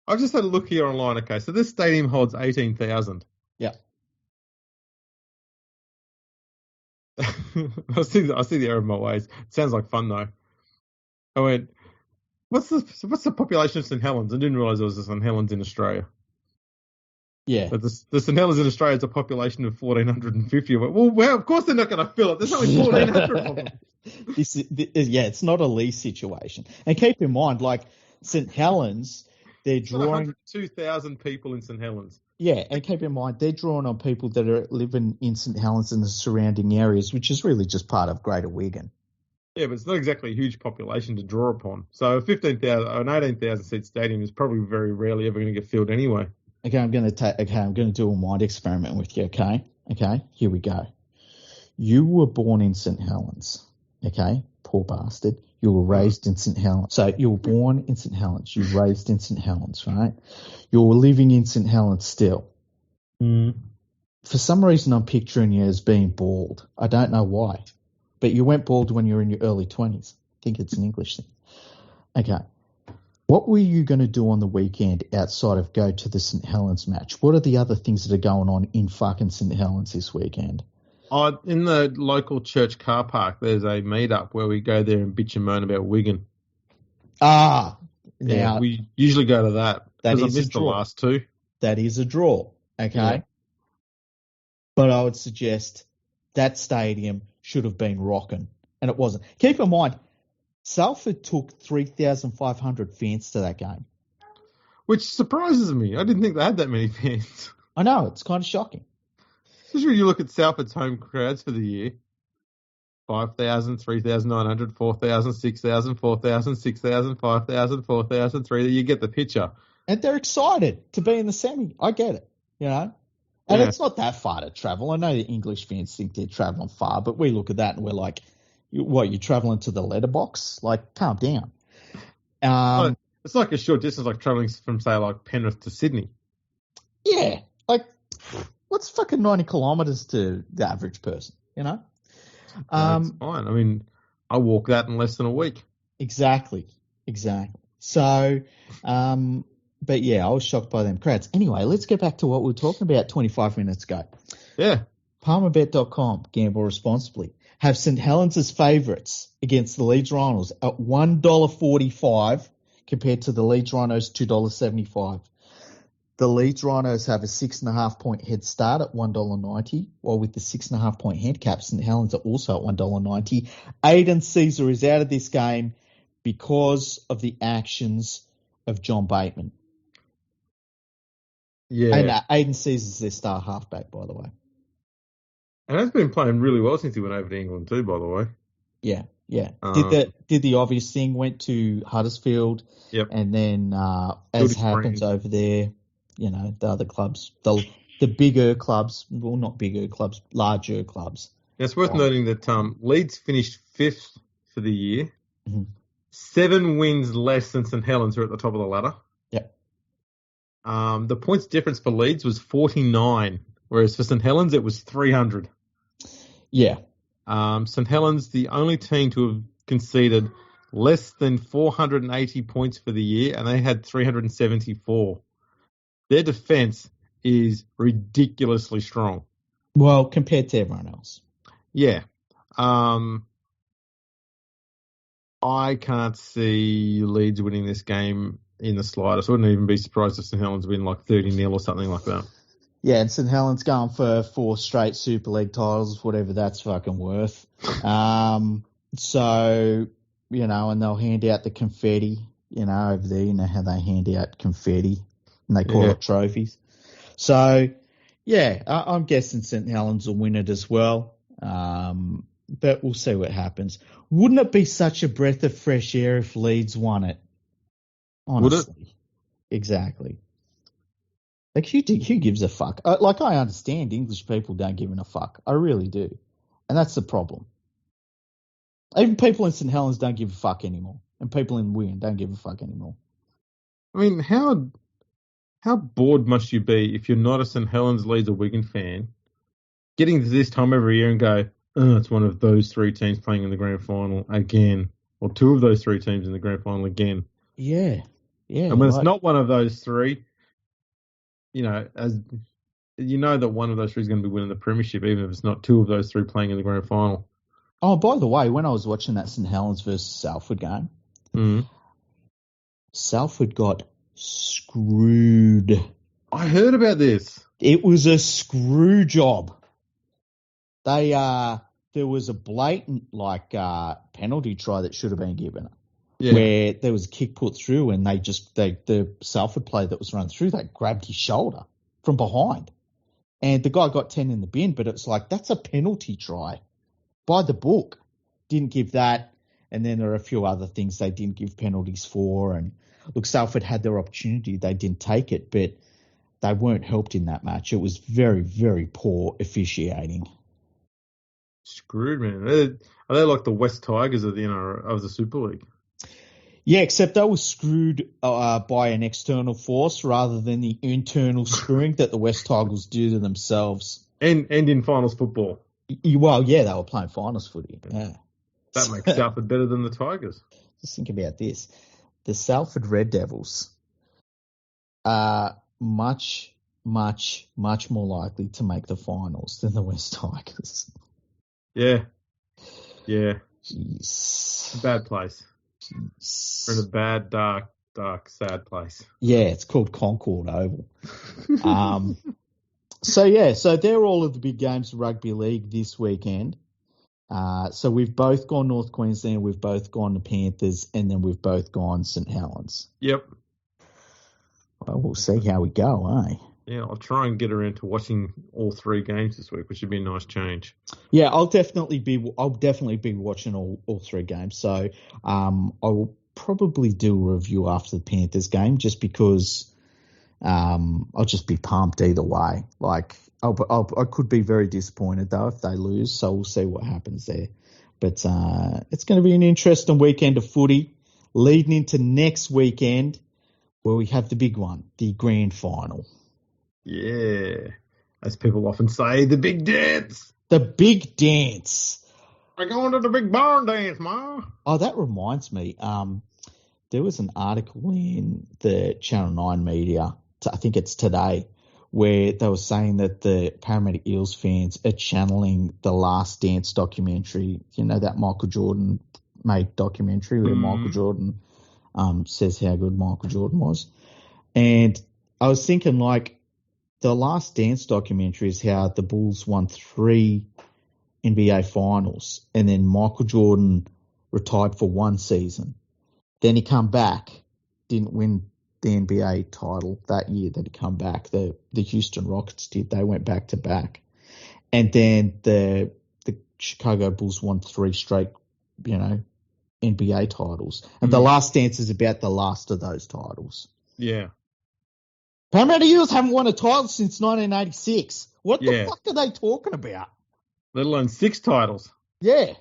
I've just had a look here online. Okay, so this stadium holds 18,000. Yeah. I see the error of my ways. It sounds like fun though. I went, what's the population of St. Helens? I didn't realise there was a St. Helens in Australia. Yeah. But the St. Helens in Australia is a population of 1,450. I went, well, of course they're not going to fill it. There's only 1,400 of them. It's not a Lee situation. And keep in mind, like St. Helens, they're drawing 102,000 people in St. Helens. Yeah, and keep in mind, they're drawing on people that are living in St. Helens and the surrounding areas, which is really just part of Greater Wigan. Yeah, but it's not exactly a huge population to draw upon. So an 18,000 seat stadium is probably very rarely ever going to get filled anyway. Okay, I'm going to do a mind experiment with you. Okay, here we go. You were born in St. Helens. Okay, poor bastard. You were raised in St. Helens. So you were born in St. Helens. You were raised in St. Helens, right? You're living in St. Helens still. Mm. For some reason, I'm picturing you as being bald. I don't know why. But you went bald when you were in your early 20s. I think it's an English thing. Okay. What were you going to do on the weekend outside of go to the St. Helens match? What are the other things that are going on in fucking St. Helens this weekend? In the local church car park, there's a meet-up where we go there and bitch and moan about Wigan. Now, we usually go to that. That because I missed the last two. That is a draw, okay? Yeah. But I would suggest that stadium should have been rocking, and it wasn't. Keep in mind, Salford took 3,500 fans to that game. Which surprises me. I didn't think they had that many fans. I know, it's kind of shocking. Especially when you look at Salford's home crowds for the year. 5,000, 3,900, 4,000, 6,000, 4,000, 6,000, 5,000, 4,000, 3,000. You get the picture. And they're excited to be in the semi. I get it, you know. And It's not that far to travel. I know the English fans think they're travelling far, but we look at that and we're like, you're travelling to the letterbox? Like, calm down. It's like a short distance, like travelling from, say, like Penrith to Sydney. Yeah. Like, what's fucking 90 kilometres to the average person, you know? That's fine. I mean, I walk that in less than a week. Exactly. So, but yeah, I was shocked by them crowds. Anyway, let's get back to what we were talking about 25 minutes ago. Yeah. Palmerbet.com, gamble responsibly. Have St. Helens as favourites against the Leeds Rhinos at $1.45 compared to the Leeds Rhinos $2.75. The Leeds Rhinos have a 6.5 point head start at $1.90, while with the 6.5 point handicap, St. Helens are also at $1.90. Aidan Caesar is out of this game because of the actions of John Bateman. Yeah. And Aidan Caesar's their star halfback, by the way. And has been playing really well since he went over to England too, by the way. Yeah. Did the obvious thing, went to Huddersfield. Yep. And then, as happens over there, you know, the other clubs, the bigger clubs, well, not bigger clubs, larger clubs. It's worth noting that Leeds finished 5th for the year. Mm-hmm. 7 wins less than St. Helens, who are at the top of the ladder. Yep. The points difference for Leeds was 49, whereas for St. Helens it was 300. Yeah. St. Helens, the only team to have conceded less than 480 points for the year, and they had 374. Their defence is ridiculously strong. Well, compared to everyone else. Yeah. I can't see Leeds winning this game in the slightest. I wouldn't even be surprised if St. Helens win like 30-0 or something like that. Yeah, and St Helens going for 4 straight Super League titles, whatever that's fucking worth. So, and they'll hand out the confetti, over there. You know how they hand out confetti and they call it trophies. So, yeah, I'm guessing St Helens will win it as well. But we'll see what happens. Wouldn't it be such a breath of fresh air if Leeds won it? Honestly. Would it? Exactly. Like, who gives a fuck? I understand English people don't give a fuck. I really do. And that's the problem. Even people in St Helens don't give a fuck anymore. And people in Wigan don't give a fuck anymore. I mean, how bored must you be if you're not a St Helens, Leeds, or Wigan fan, getting to this time every year and go, oh, it's one of those 3 teams playing in the grand final again. Or 2 of those 3 teams in the grand final again. Yeah. Yeah. And when it's not one of those 3, as that one of those 3 is going to be winning the premiership, even if it's not 2 of those 3 playing in the grand final. Oh, by the way, when I was watching that St Helens versus Salford game, Salford got screwed. I heard about this. It was a screw job. There was a blatant penalty try that should have been given. Yeah. Where there was a kick put through and the Salford player that was run through, they grabbed his shoulder from behind. And the guy got 10 in the bin, but it's like, that's a penalty try. By the book. Didn't give that. And then there are a few other things they didn't give penalties for. And look, Salford had their opportunity. They didn't take it, but they weren't helped in that match. It was very, very poor officiating. Screwed, man. Are they like the West Tigers of the NRL, of the Super League? Yeah, except they were screwed by an external force rather than the internal screwing that the West Tigers do to themselves. And in finals football. Well, yeah, they were playing finals footy. Yeah. That makes Salford better than the Tigers. Just think about this. The Salford Red Devils are much, much, much more likely to make the finals than the West Tigers. Yeah. Yeah. Jeez. Bad place. Jeez. We're in a bad, dark, sad place. Yeah, it's called Concord Oval. So they're all of the big games of Rugby League this weekend. So we've both gone North Queensland, we've both gone the Panthers, and then we've both gone St Helens. Yep. Well, we'll see how we go, eh? Yeah, I'll try and get around to watching all 3 games this week, which would be a nice change. Yeah, I'll definitely be watching all 3 games. So I will probably do a review after the Panthers game, just because I'll just be pumped either way. Like, I could be very disappointed though if they lose. So we'll see what happens there. But it's going to be an interesting weekend of footy leading into next weekend, where we have the big one, the grand final. Yeah, as people often say, the big dance. The big dance. We're going to the big barn dance, Ma. Oh, that reminds me. There was an article in the Channel 9 media, I think it's today, where they were saying that the Parramatta Eels fans are channeling the Last Dance documentary. You know, that Michael Jordan made documentary where Michael Jordan says how good Michael Jordan was. And I was thinking, like, the Last Dance documentary is how the Bulls won 3 NBA finals, and then Michael Jordan retired for 1 season. Then he come back, didn't win the NBA title that year that he come back. The Houston Rockets did. They went back to back. And then the Chicago Bulls won 3 straight, NBA titles. And the Last Dance is about the last of those titles. Yeah. Parramatta Eels haven't won a title since 1986. What the fuck are they talking about? Let alone 6 titles. Yeah.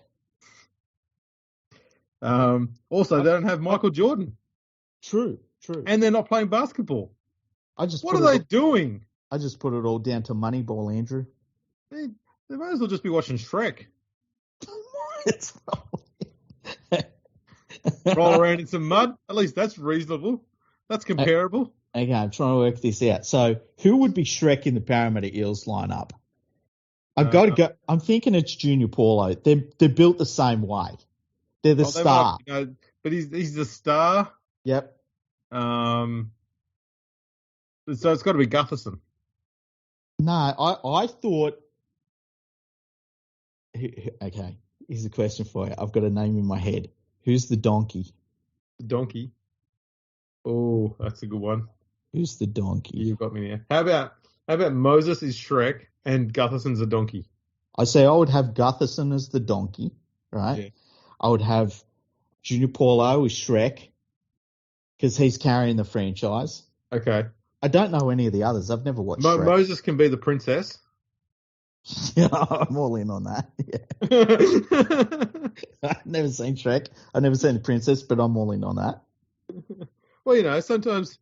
Also, they don't have Michael Jordan. True. And they're not playing basketball. What are they doing? I just put it all down to Moneyball, Andrew. They might as well just be watching Shrek. Roll around in some mud. At least that's reasonable. That's comparable. Okay, I'm trying to work this out. So, who would be Shrek in the Parramatta Eels lineup? I've got to go. I'm thinking it's Junior Paulo. They're built the same way. They're the star. But he's the star. Yep. So it's got to be Gutherson. No, I thought. Okay, here's a question for you. I've got a name in my head. Who's the donkey? The donkey. Oh, that's a good one. Who's the donkey? You've got me there. How about Moses is Shrek and Gutherson's a donkey? I say I would have Gutherson as the donkey, right? Yeah. I would have Junior Paulo as Shrek because he's carrying the franchise. Okay. I don't know any of the others. I've never watched Shrek. Moses can be the princess. Yeah, I'm all in on that. Yeah. I've never seen Shrek. I've never seen the princess, but I'm all in on that. Well, you know, sometimes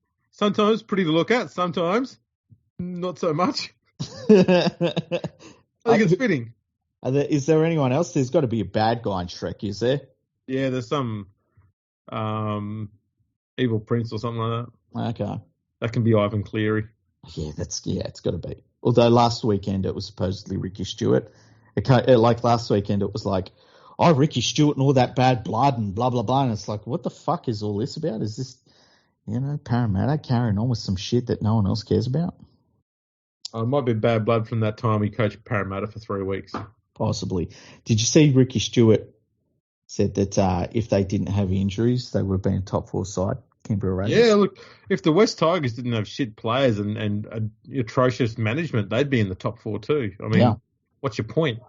pretty to look at, sometimes not so much. I think it's fitting. Is there anyone else? There's got to be a bad guy in Shrek, is there? Yeah, there's some evil prince or something like that. Okay. That can be Ivan Cleary. Yeah, it's got to be. Although last weekend it was supposedly Ricky Stewart. Like last weekend it was like, oh, Ricky Stewart and all that bad blood and blah, blah, blah. And it's like, what the fuck is all this about? Is this, Parramatta carrying on with some shit that no one else cares about? It might be bad blood from that time he coached Parramatta for 3 weeks. Possibly. Did you see Ricky Stewart said that if they didn't have injuries, they would have been a top 4 side? Canberra Raiders. Yeah, look, if the West Tigers didn't have shit players and atrocious management, they'd be in the top 4 too. I mean, What's your point?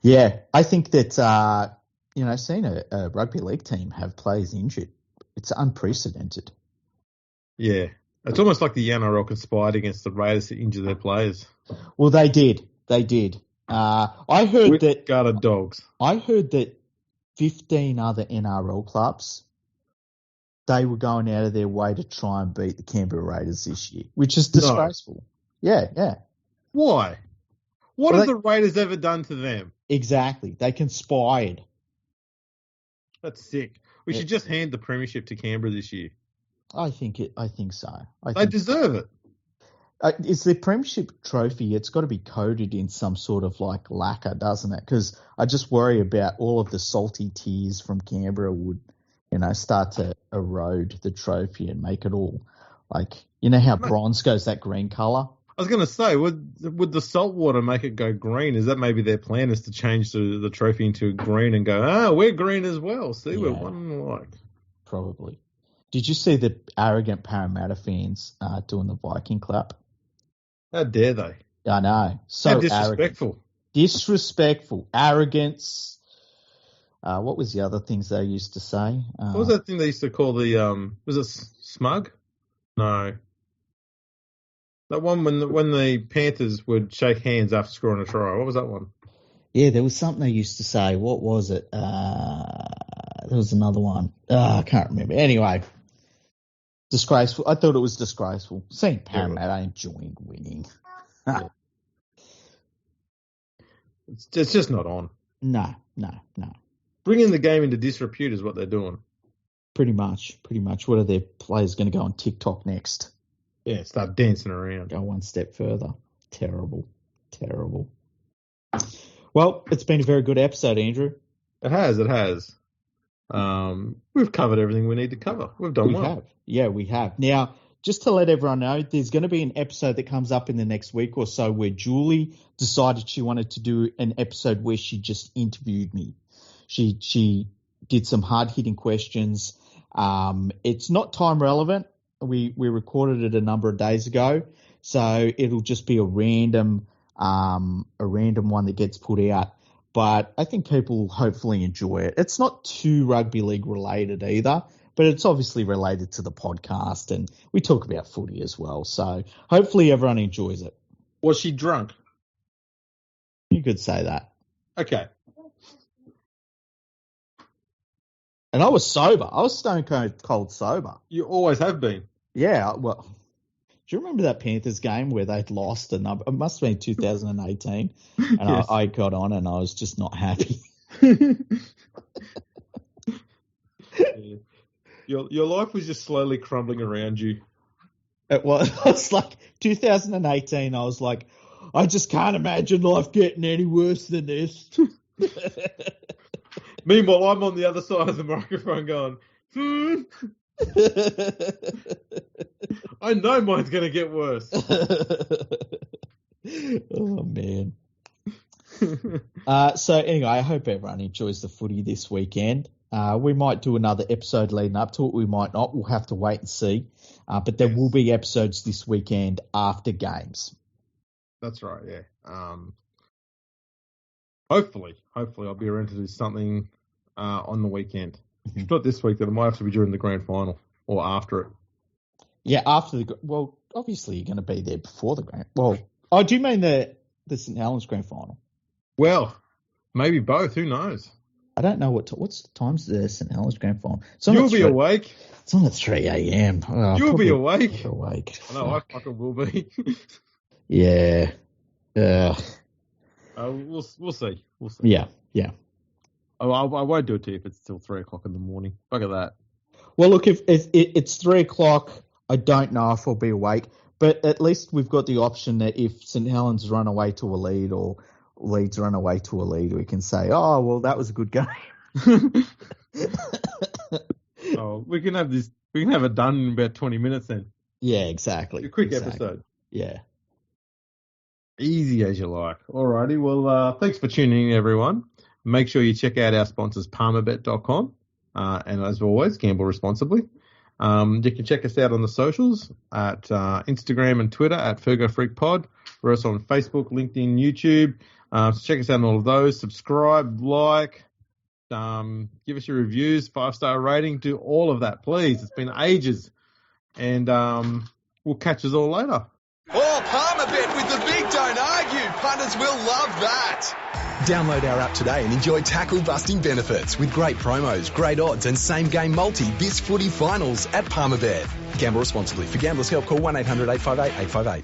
Yeah, I think that, seeing a rugby league team have players injured, it's unprecedented. Yeah. It's almost like the NRL conspired against the Raiders to injure their players. Well, they did. I heard that guarded dogs. I heard that 15 other NRL clubs, they were going out of their way to try and beat the Canberra Raiders this year, which is disgraceful. No. Yeah. Why? What have the Raiders ever done to them? Exactly. They conspired. That's sick. We should just hand the premiership to Canberra this year. I think so. They deserve it. It's the premiership trophy. It's got to be coated in some sort of like lacquer, doesn't it? Because I just worry about all of the salty tears from Canberra would, start to erode the trophy and make it all like, how bronze goes that green colour? I was going to say, would the salt water make it go green? Is that maybe their plan is to change the trophy into green and go, we're green as well. See, we're one alike. Probably. Did you see the arrogant Parramatta fans doing the Viking clap? How dare they? I know. So how disrespectful. Arrogant. Disrespectful. Arrogance. What was the other things they used to say? What was that thing they used to call the, was it smug? No. That one when the Panthers would shake hands after scoring a try. What was that one? Yeah, there was something they used to say. What was it? There was another one. I can't remember. Anyway, disgraceful. I thought it was disgraceful. Seeing Parramatta enjoying winning. It's just not on. No. Bringing the game into disrepute is what they're doing. Pretty much. What are their players going to go on TikTok next? Yeah, start dancing around. Go one step further. Terrible. Well, it's been a very good episode, Andrew. It has. We've covered everything we need to cover. We've done well. Yeah, we have. Now, just to let everyone know, there's going to be an episode that comes up in the next week or so where Julie decided she wanted to do an episode where she just interviewed me. She did some hard-hitting questions. It's not time relevant. We recorded it a number of days ago, so it'll just be a random one that gets put out. But I think people will hopefully enjoy it. It's not too rugby league related either, but it's obviously related to the podcast, and we talk about footy as well. So hopefully everyone enjoys it. Was she drunk? You could say that. Okay. And I was sober. I was stone cold sober. You always have been. Yeah, well, do you remember that Panthers game where they'd lost a number? It must have been 2018, and yes. I got on and I was just not happy. Your life was just slowly crumbling around you. It was like 2018. I was like, I just can't imagine life getting any worse than this. Meanwhile, I'm on the other side of the microphone going, I know mine's going to get worse. man. So anyway, I hope everyone enjoys the footy this weekend. We might do another episode leading up to it. We might not. We'll have to wait and see. But there will be episodes this weekend after games. That's right, yeah. Hopefully I'll be around to do something on the weekend. If not this week, then it might have to be during the grand final or after it. Yeah, well, obviously you're going to be there before the grand. Well, I do mean the St Helens grand final. Well, maybe both. Who knows? I don't know what's the time's the St Helens grand final. You'll be awake. It's on at 3 a.m. Oh, You'll be awake. Awake. I know, I fucking will be. Yeah. We'll see. Yeah. Oh, I won't do it to you if it's till 3 o'clock in the morning. Look at that. Well, look, if it's 3 o'clock, I don't know if I'll be awake, but at least we've got the option that if St Helens run away to a lead or Leeds run away to a lead, we can say, oh, well, that was a good game. Oh, we can have it done in about 20 minutes then. Yeah, exactly. A quick episode. Yeah. Easy as you like. Alrighty. Well, thanks for tuning in, everyone. Make sure you check out our sponsors, Palmerbet.com. And as always, gamble responsibly. You can check us out on the socials at Instagram and Twitter at FergoFreakPod. We're also on Facebook, LinkedIn, YouTube. So check us out on all of those. Subscribe, like, give us your reviews, 5-star rating. Do all of that, please. It's been ages. And we'll catch us all later. Oh, Palmerbet with the big don't argue. Punters will love that. Download our app today and enjoy tackle-busting benefits with great promos, great odds and same-game multi this footy finals at Palmerbet. Gamble responsibly. For Gamblers' Help, call 1-800-858-858.